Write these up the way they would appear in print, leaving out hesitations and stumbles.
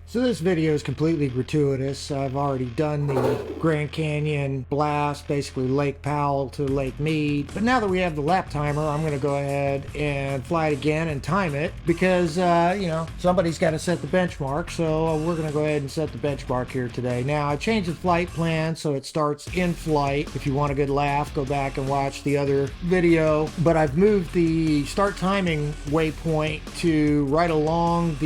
So this video is completely gratuitous. I've already done the Grand Canyon blast, basically Lake Powell to Lake Meade. But now that we have the lap timer, I'm going to go ahead and fly it again and time it because, somebody's got to set the benchmark. So we're going to go ahead and set the benchmark here today. Now, I changed the flight plan so it starts in flight. If you want a good laugh, go back and watch the other video. But I've moved the start timing waypoint to right along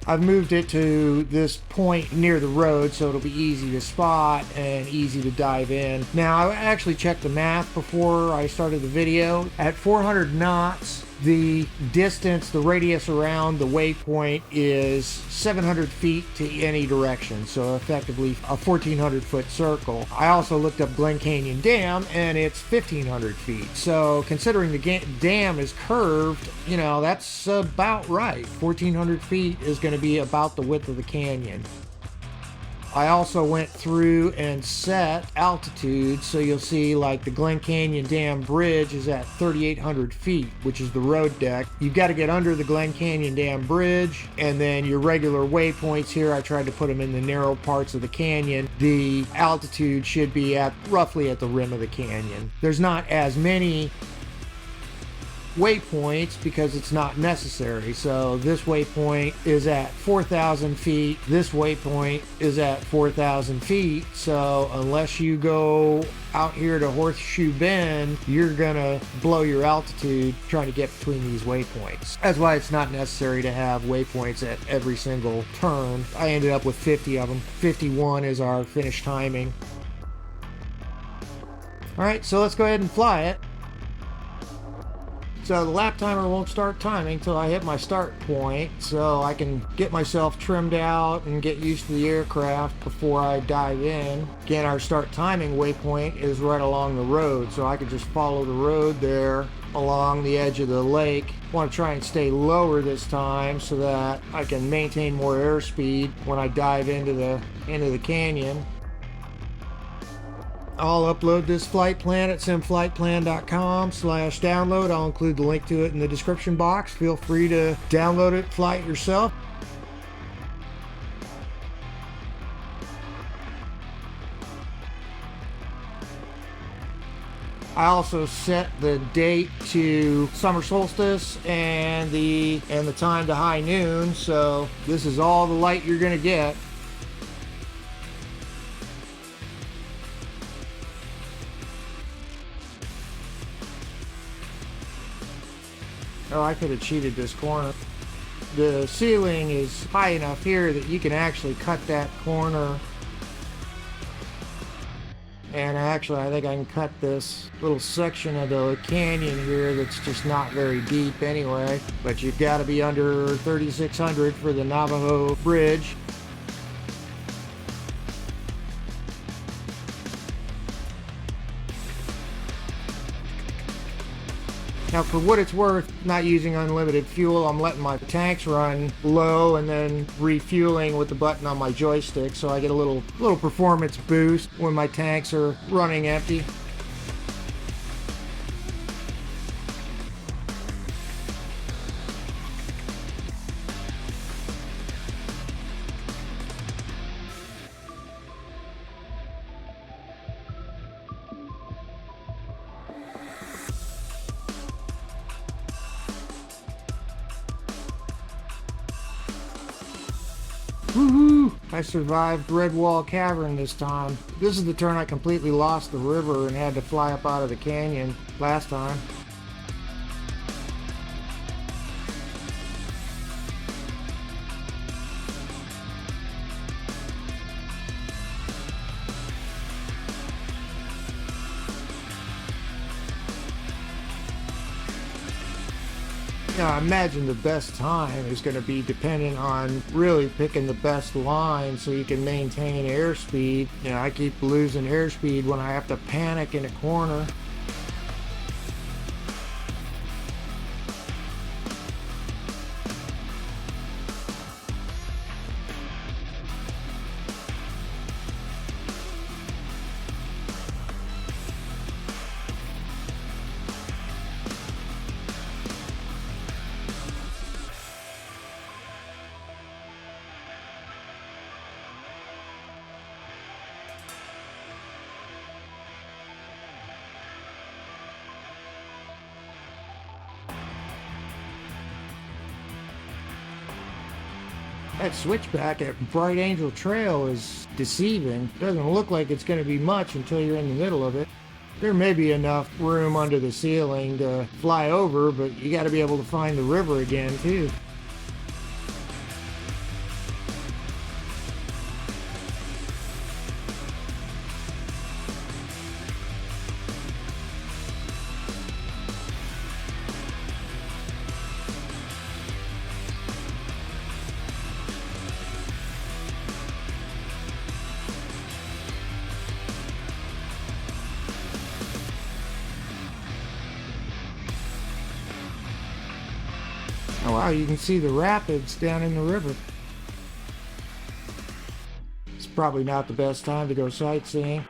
I've moved it to this point near the road so it'll be easy to spot and easy to dive in. Now, I actually checked the math before I started the video. At 400 knots, the distance, the radius around the waypoint is 700 feet to any direction, so effectively a 1,400 foot circle. I also looked up Glen Canyon Dam and it's 1,500 feet. So considering the dam is curved, that's about right. 1,400 feet is going to be about the width of the canyon. I also went through and set altitude, so you'll see like the Glen Canyon Dam bridge is at 3,800 feet, which is the road deck. You've got to get under the Glen Canyon Dam bridge, and then your regular waypoints here, I tried to put them in the narrow parts of the canyon. The altitude should be roughly at the rim of the canyon. There's not as many waypoints because it's not necessary. So this waypoint is at 4,000 feet. This waypoint is at 4,000 feet. So unless you go out here to Horseshoe Bend, you're gonna blow your altitude trying to get between these waypoints. That's why it's not necessary to have waypoints at every single turn. I ended up with 50 of them. 51 is our finish timing. All right, so let's go ahead and fly it. So the lap timer won't start timing until I hit my start point, so I can get myself trimmed out and get used to the aircraft before I dive in. Again, our start timing waypoint is right along the road, so I can just follow the road there along the edge of the lake. I want to try and stay lower this time so that I can maintain more airspeed when I dive into the canyon. I'll upload this flight plan at simflightplan.com/download. I'll include the link to it in the description box. Feel free to download it, fly it yourself. I also set the date to summer solstice and the time to high noon, so this is all the light you're going to get. Oh, I could have cheated this corner. The ceiling is high enough here that you can actually cut that corner. And actually, I think I can cut this little section of the canyon here that's just not very deep anyway. But you've got to be under 3,600 for the Navajo Bridge. Now, for what it's worth, not using unlimited fuel, I'm letting my tanks run low and then refueling with the button on my joystick, so I get a little performance boost when my tanks are running empty. Woohoo! I survived Red Wall Cavern this time. This is the turn I completely lost the river and had to fly up out of the canyon last time. I imagine the best time is going to be dependent on really picking the best line so you can maintain airspeed. I keep losing airspeed when I have to panic in a corner. That switchback at Bright Angel Trail is deceiving. Doesn't look like it's going to be much until you're in the middle of it. There may be enough room under the ceiling to fly over, but you got to be able to find the river again too. Oh wow, you can see the rapids down in the river. It's probably not the best time to go sightseeing.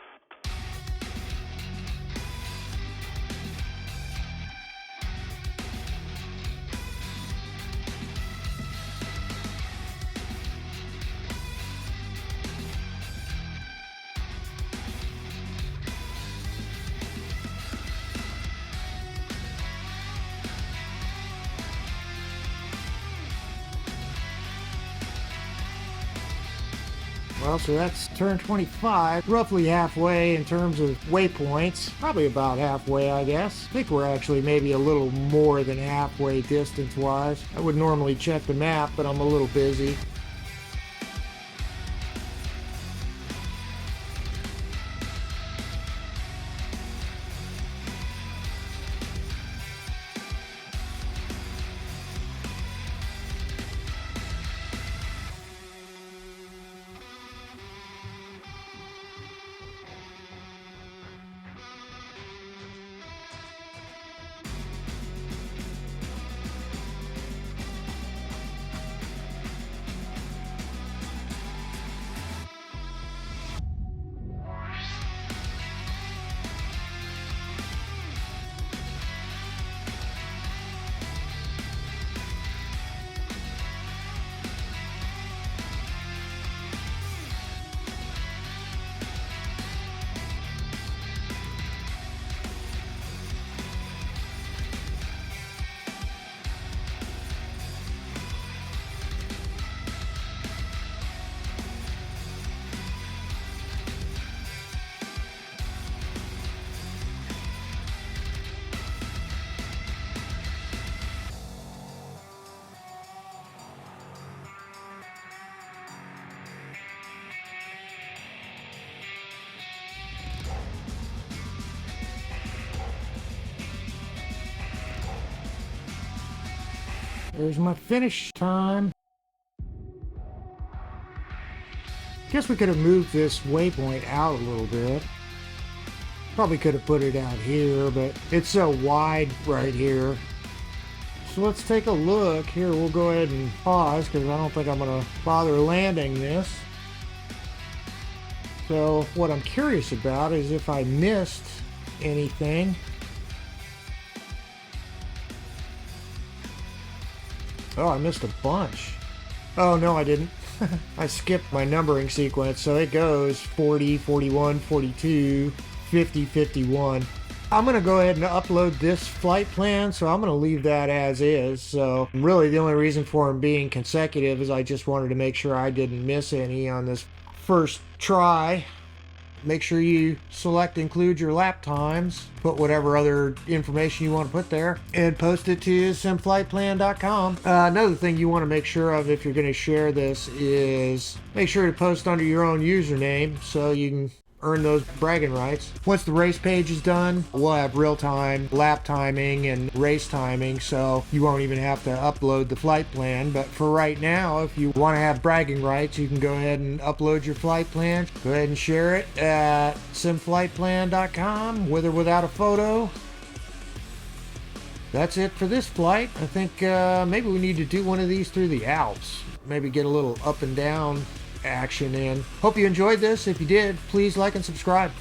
Well, so that's turn 25, roughly halfway in terms of waypoints. Probably about halfway, I guess. I think we're actually maybe a little more than halfway distance-wise. I would normally check the map, but I'm a little busy. There's my finish time. Guess we could have moved this waypoint out a little bit. Probably could have put it out here, but it's so wide right here. So let's take a look. Here, we'll go ahead and pause because I don't think I'm going to bother landing this. So what I'm curious about is if I missed anything. Oh, I missed a bunch. Oh, no, I didn't. I skipped my numbering sequence, so it goes 40, 41, 42, 50, 51. I'm going to go ahead and upload this flight plan, so I'm going to leave that as is. So really the only reason for them being consecutive is I just wanted to make sure I didn't miss any on this first try. Make sure you select include your lap times, put whatever other information you want to put there, and post it to simflightplan.com. Another thing you want to make sure of if you're going to share this is make sure to post under your own username so you can earn those bragging rights. Once the race page is done, we'll have real-time lap timing and race timing, so you won't even have to upload the flight plan. But for right now, if you want to have bragging rights, you can go ahead and upload your flight plan. Go ahead and share it at simflightplan.com, with or without a photo. That's it for this flight. I think maybe we need to do one of these through the Alps. Maybe get a little up and down action in. Hope you enjoyed this. If you did, please like and subscribe.